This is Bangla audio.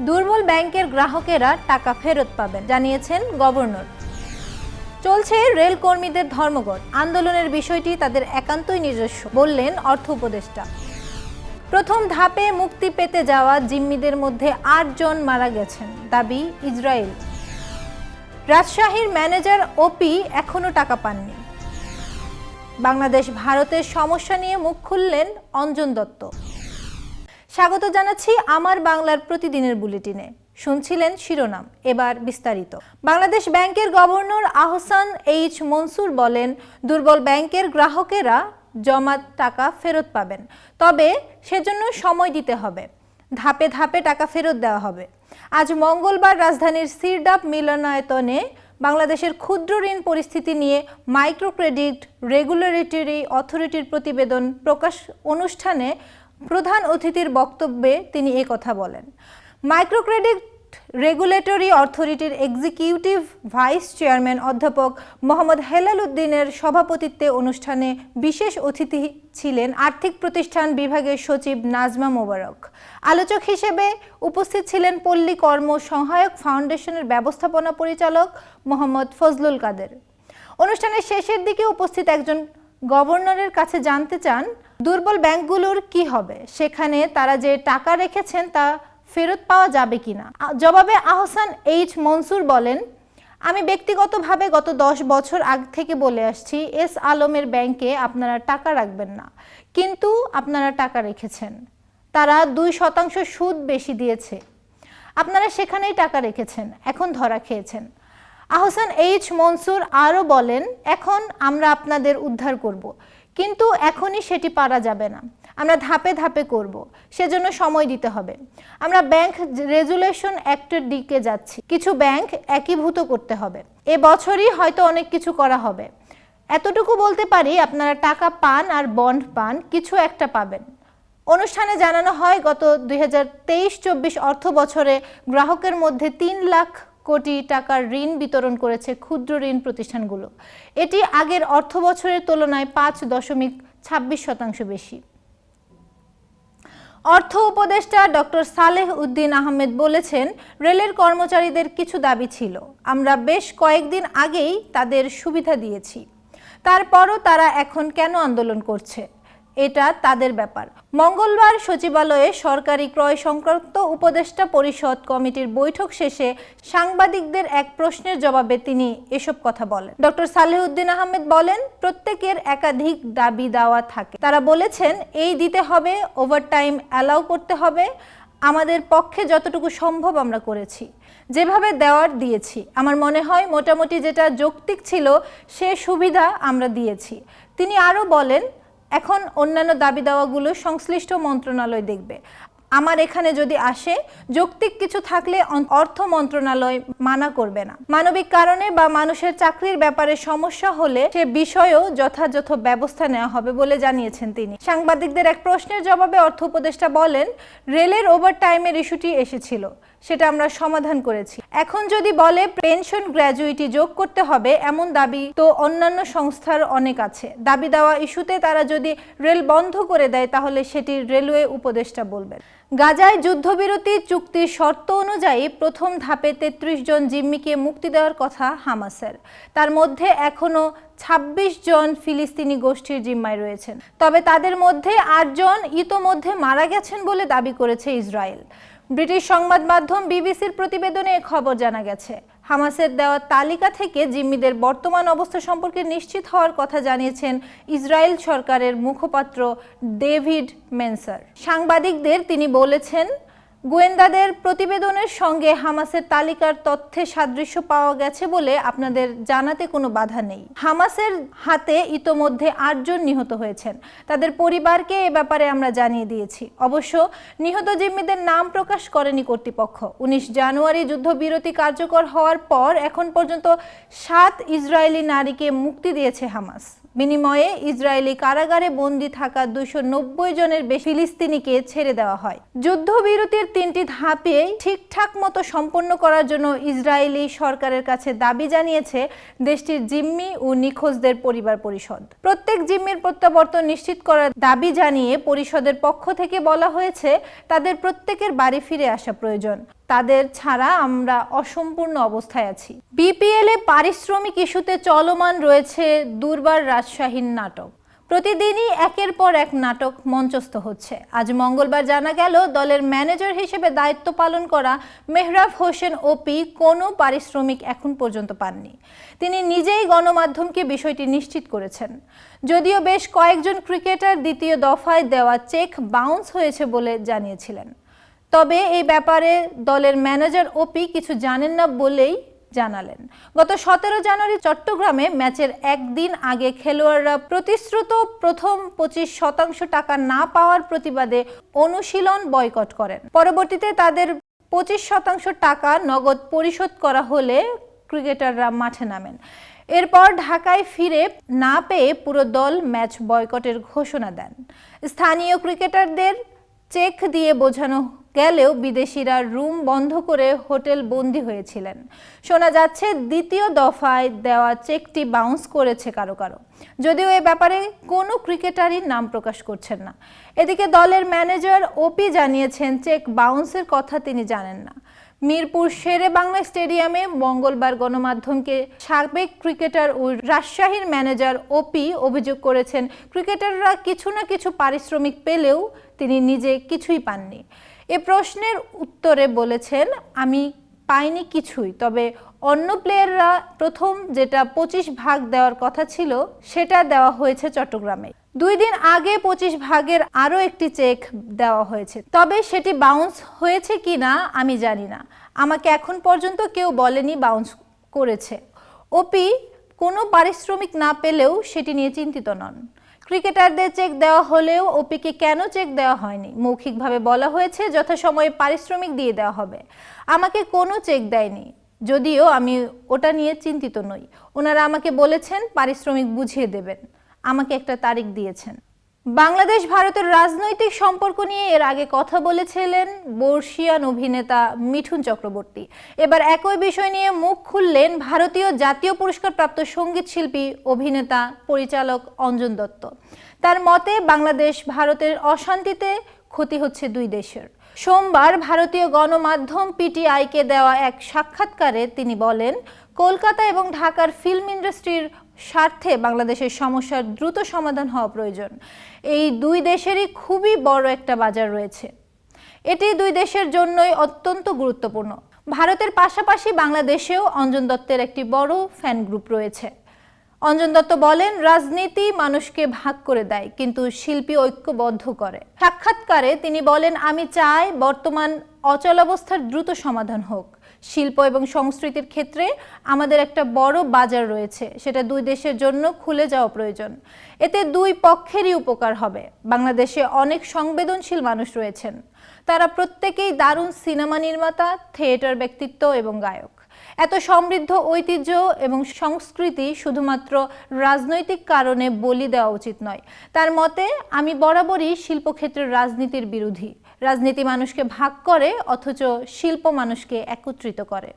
দুর্বল ব্যাংকের গ্রাহকেরা টাকা ফেরত পাবেন, জানিয়েছেন গভর্নর। চলছে রেল কর্মীদের ধর্মঘট, আন্দোলনের বিষয়টি তাদের একান্তই নিজস্ব, বললেন অর্থ উপদেষ্টা। প্রথম ধাপে মুক্তি পেতে যাওয়া জিম্মিদের মধ্যে ৮ জন মারা গেছেন, দাবি ইসরায়েল। রাজশাহীর ম্যানেজার ওপি এখনো টাকা পাননি। বাংলাদেশ ভারতের সমস্যা নিয়ে মুখ খুললেন অঞ্জন দত্ত। স্বাগত জানাচ্ছি আমার বাংলার প্রতিদিনের বুলেটিনে। শুনছিলেন শিরোনাম, এবার বিস্তারিত। বাংলাদেশ ব্যাংকের গভর্নর আহসান এইচ মনসুর বলেন, দুর্বল ব্যাংকের গ্রাহকেরা জমা টাকা ফেরত পাবেন, তবে সেজন্য সময় দিতে হবে। ধাপে ধাপে টাকা ফেরত দেওয়া হবে। আজ মঙ্গলবার রাজধানীর সিরডাপ মিলনায়তনে বাংলাদেশের ক্ষুদ্র ঋণ পরিস্থিতি নিয়ে মাইক্রো ক্রেডিট রেগুলেটরি অথরিটির প্রতিবেদন প্রকাশ অনুষ্ঠানে প্রধান অতিথির বক্তব্যে তিনি এই কথা বলেন। মাইক্রো ক্রেডিট রেগুলেটরি অথরিটির এক্সিকিউটিভ ভাইস চেয়ারম্যান অধ্যাপক মোহাম্মদ হেলাল উদ্দিনের সভাপতিত্বে অনুষ্ঠানে বিশেষ অতিথি ছিলেন আর্থিক প্রতিষ্ঠান বিভাগের সচিব নাজমা মোবারক। আলোচক হিসেবে উপস্থিত ছিলেন পল্লী কর্ম সহায়ক ফাউন্ডেশনের ব্যবস্থাপনা পরিচালক মোহাম্মদ ফজলুল কাদের। অনুষ্ঠানের শেষের দিকে উপস্থিত একজন গভর্নরের কাছে জানতে চান, দুর্বল ব্যাংকগুলোর কি হবে, সেখানে তারা যে টাকা রেখেছেন তা ফেরত পাওয়া যাবে কিনা। জবাবে আহসান এইচ মনসুর বলেন, আমি ব্যক্তিগতভাবে গত 10 বছর আগ থেকে বলে আসছি, এস আলমের ব্যাংকে আপনারা টাকা রাখবেন না, কিন্তু আপনারা টাকা রেখেছেন। তারা 2% সুদ বেশি দিয়েছে, আপনারা সেখানেই টাকা রেখেছেন, এখন ধরা খেয়েছেন। আহসান এইচ মনসুর আরও বলেন, এখন আমরা আপনাদের উদ্ধার করব, কিন্তু এখনই সেটি পারা যাবে না, আমরা ধাপে ধাপে করব, সেজন্য সময় দিতে হবে। আমরা ব্যাংক রেজুলেশন অ্যাক্টের দিকে যাচ্ছি, কিছু ব্যাংক একীভূত করতে হবে, এ বছরই হয়তো অনেক কিছু করা হবে। এতটুকু বলতে পারি, আপনারা টাকা পান আর বন্ড পান, কিছু একটা পাবেন। অনুষ্ঠানে জানানো হয়, গত 2023-24 অর্থ বছরে গ্রাহকের মধ্যে 3 লাখ কোটি টাকার ঋণ বিতরণ করেছে ক্ষুদ্র ঋণ প্রতিষ্ঠানগুলো। এটি আগের অর্থ বছরের তুলনায় 5.26% বেশি। অর্থ উপদেষ্টা ডক্টর সালেহ উদ্দিন আহমেদ বলেছেন, রেলের কর্মচারীদের কিছু দাবি ছিল, আমরা বেশ কয়েকদিন আগেই তাদের সুবিধা দিয়েছি, তারপরও তারা এখন কেন আন্দোলন করছে, এটা তাদের ব্যাপার। মঙ্গলবার সচিবালয়ে সরকারি ক্রয় সংক্রান্ত উপদেষ্টা পরিষদ কমিটির বৈঠক শেষে সাংবাদিকদের এক প্রশ্নের জবাবে তিনি এসব কথা বলেন। ডক্টর সালেহ উদ্দিন আহমেদ বলেন, প্রত্যেকের একাধিক দাবি দাওয়া থাকে, তারা বলেছেন এই দিতে হবে, ওভারটাইম অ্যালাউ করতে হবে, আমাদের পক্ষে যতটুকু সম্ভব আমরা করেছি, যেভাবে দেওয়ার দিয়েছি। আমার মনে হয় মোটামুটি যেটা যৌক্তিক ছিল সে সুবিধা আমরা দিয়েছি। তিনি আরও বলেন, এখন অন্যান্য দাবি দাওয়াগুলো সংশ্লিষ্ট মন্ত্রণালয় দেখবে। আমার এখানে যদি আসে, যৌক্তিক কিছু থাকলে অর্থ মন্ত্রণালয় মানা করবে না। মানবিক কারণে বা মানুষের চাকরির ব্যাপারে সমস্যা হলে সে বিষয়েও যথাযথ ব্যবস্থা নেওয়া হবে বলে জানিয়েছেন তিনি। সাংবাদিকদের এক প্রশ্নের জবাবে অর্থ উপদেষ্টা বলেন, রেলের ওভারটাইমের ইস্যুটি এসেছিল, সেটা আমরা সমাধান করেছি। এখন যদি বলে পেনশন গ্র্যাজুইটি যোগ করতে হবে, এমন দাবি তো অন্যান্য সংস্থার অনেক আছে। দাবি দেওয়া ইস্যুতে তারা যদি রেল বন্ধ করে দেয়, তাহলে সেটি রেলওয়ে উপদেষ্টা বলবেন। গাজায় যুদ্ধবিরতি চুক্তির শর্ত অনুযায়ী প্রথম ধাপে 33 জন জিম্মিকে মুক্তি দেওয়ার কথা হামাসের। তার মধ্যে এখনও 26 জন ফিলিস্তিনি গোষ্ঠীর জিম্মায় রয়েছেন, তবে তাদের মধ্যে 8 জন ইতোমধ্যে মারা গেছেন বলে দাবি করেছে ইসরায়েল। ব্রিটিশ সংবাদ মাধ্যম বিবিসির প্রতিবেদনে এ খবর জানা গেছে। হামাসের দেওয়া তালিকা থেকে জিম্মিদের বর্তমান অবস্থা সম্পর্কে নিশ্চিত হওয়ার কথা জানিয়েছেন ইসরায়েল সরকারের মুখপাত্র ডেভিড মেনসার। সাংবাদিকদের তিনি বলেছেন, গোয়েন্দাদের প্রতিবেদনের সঙ্গে হামাসের তালিকার তথ্যে সাদৃশ্য পাওয়া গেছে বলে আপনাদের জানাতে কোনো বাধা নেই। হামাসের হাতে ইতোমধ্যে 8 জন নিহত হয়েছেন, তাদের পরিবারকে এ ব্যাপারে আমরা জানিয়ে দিয়েছি। অবশ্য নিহত জিম্মিদের নাম প্রকাশ করেনি কর্তৃপক্ষ। 19 জানুয়ারি যুদ্ধবিরতি কার্যকর হওয়ার পর এখন পর্যন্ত 7 ইসরায়েলি নারীকে মুক্তি দিয়েছে হামাস। বিনিময়ে ইসরায়েলি কারাগারে বন্দী থাকা 290 জনের বেশি ফিলিস্তিনিকে ছেড়ে দেওয়া হয়। যুদ্ধবিরতির 3টি ধাপে ঠিকঠাক মতো সম্পন্ন করার জন্য ইসরায়েলি সরকারের কাছে দাবি জানিয়েছে দেশটির জিম্মি ও নিখোঁজদের পরিবার পরিষদ। প্রত্যেক জিম্মির প্রত্যাবর্তন নিশ্চিত করার দাবি জানিয়ে পরিষদের পক্ষ থেকে বলা হয়েছে, তাদের প্রত্যেকের বাড়ি ফিরে আসা প্রয়োজন। তাদের ছাড়া আমরা অসম্পূর্ণ অবস্থায় আছি। বিপিএল এ পারিশ্রমিক ইস্যুতে চলমান রয়েছে দুর্বার রাজশাহীর নাটক। প্রতিদিনই একের পর এক নাটক মঞ্চস্থ হচ্ছে। আজ মঙ্গলবার জানা গেল দলের ম্যানেজার হিসেবে দায়িত্ব পালন করা মেহরাব হোসেন ওপি কোনো পারিশ্রমিক এখন পর্যন্ত পাননি। তিনি নিজেই গণমাধ্যমকে বিষয়টি নিশ্চিত করেছেন। যদিও বেশ কয়েকজন ক্রিকেটার দ্বিতীয় দফায় দেওয়া চেক বাউন্স হয়েছে বলে জানিয়েছিলেন, তবে এই ব্যাপারে দলের ম্যানেজার ওপি কিছু জানেন না বলেই জানালেন। গত 17 জানুয়ারি চট্টগ্রামে ম্যাচের একদিন আগে খেলোয়াড়রা প্রতিশ্রুত প্রথম 25% টাকা না পাওয়ার প্রতিবাদে অনুশীলন বয়কট করেন। পরবর্তীতে তাদের 25% টাকা নগদ পরিশোধ করা হলে ক্রিকেটাররা মাঠে নামেন। এরপর ঢাকায় ফিরে না পেয়ে পুরো দল ম্যাচ বয়কটের ঘোষণা দেন। স্থানীয় ক্রিকেটারদের চেক দিয়ে বোঝানো গেলেও বিদেশিরা রুম বন্ধ করে হোটেল বন্দী হয়েছিলেন। শোনা যাচ্ছে দ্বিতীয় দফায় দেওয়া চেকটি বাউন্স করেছে কারো কারো, যদিও এ ব্যাপারে কোনো ক্রিকেটারই নাম প্রকাশ করছেন না। এদিকে দলের ম্যানেজার ওপি জানিয়েছেন চেক বাউন্সের কথা তিনি জানেন না। মিরপুর শেরে বাংলা স্টেডিয়ামে মঙ্গলবার গণমাধ্যমকে সাবেক ক্রিকেটার ও রাজশাহীর ম্যানেজার ওপি অভিযোগ করেছেন ক্রিকেটাররা কিছু না কিছু পারিশ্রমিক পেলেও তিনি নিজে কিছুই পাননি। এ প্রশ্নের উত্তরে বলেছেন, আমি পাইনি কিছুই, তবে অন্য প্লেয়াররা প্রথম যেটা 25 ভাগ দেওয়ার কথা ছিল সেটা দেওয়া হয়েছে চট্টগ্রামে। 2 দিন আগে 25 ভাগের আরও একটি চেক দেওয়া হয়েছে, তবে সেটি বাউন্স হয়েছে কিনা আমি জানি না। আমাকে এখন পর্যন্ত কেউ বলেনি বাউন্স করেছে। ওপি কোনো পারিশ্রমিক না পেলেও সেটি নিয়ে চিন্তিত নন। ক্রিকেটারদের চেক দেওয়া হলেও ওপিকে কেন চেক দেওয়া হয়নি? মৌখিকভাবে বলা হয়েছে যথাসময়ে পারিশ্রমিক দিয়ে দেওয়া হবে। আমাকে কোনো চেক দেয়নি, যদিও আমি ওটা নিয়ে চিন্তিত নই। ওনারা আমাকে বলেছেন পারিশ্রমিক বুঝিয়ে দেবেন, আমাকে একটা তারিখ দিয়েছেন। বাংলাদেশ ভারতের রাজনৈতিক সম্পর্ক নিয়ে এর আগে কথা বলেছিলেন বর্ষিয়ান অভিনেতা মিঠুন চক্রবর্তী। এবার একই বিষয় নিয়ে মুখ খুললেন ভারতীয় জাতীয় পুরস্কারপ্রাপ্ত সঙ্গীত শিল্পী, অভিনেতা, পরিচালক অঞ্জন দত্ত। তার মতে বাংলাদেশ ভারতের অশান্তিতে ক্ষতি হচ্ছে দুই দেশের। সোমবার ভারতীয় গণমাধ্যম পিটিআইকে দেওয়া এক সাক্ষাৎকারে তিনি বলেন, কলকাতা এবং ঢাকার ফিল্ম ইন্ডাস্ট্রির স্বার্থে বাংলাদেশের সমস্যার দ্রুত সমাধান হওয়া প্রয়োজন। এই দুই দেশেরই খুবই বড় একটা বাজার রয়েছে, এটি দুই দেশের জন্যই অত্যন্ত গুরুত্বপূর্ণ। ভারতের পাশাপাশি বাংলাদেশেও অঞ্জন দত্তের একটি বড় ফ্যান গ্রুপ রয়েছে। অঞ্জন দত্ত বলেন, রাজনীতি মানুষকে ভাগ করে দেয়, কিন্তু শিল্পী ঐক্যবদ্ধ করে। সাক্ষাৎকারে তিনি বলেন, আমি চাই বর্তমান অচলাবস্থার দ্রুত সমাধান হোক। শিল্প এবং সংস্কৃতির ক্ষেত্রে আমাদের একটা বড় বাজার রয়েছে, সেটা দুই দেশের জন্য খুলে যাওয়া প্রয়োজন। এতে দুই পক্ষেরই উপকার হবে। বাংলাদেশে অনেক সংবেদনশীল মানুষ রয়েছেন, তারা প্রত্যেকেই দারুণ সিনেমা নির্মাতা, থিয়েটার ব্যক্তিত্ব এবং গায়ক। এত সমৃদ্ধ ঐতিহ্য এবং সংস্কৃতি শুধুমাত্র রাজনৈতিক কারণে বলি দেওয়া উচিত নয়। তার মতে, আমি বরাবরই শিল্পক্ষেত্রের রাজনীতির বিরোধী। রাজনীতি মানুষকে ভাগ করে, অথচ শিল্প মানুষকে একত্রিত করে।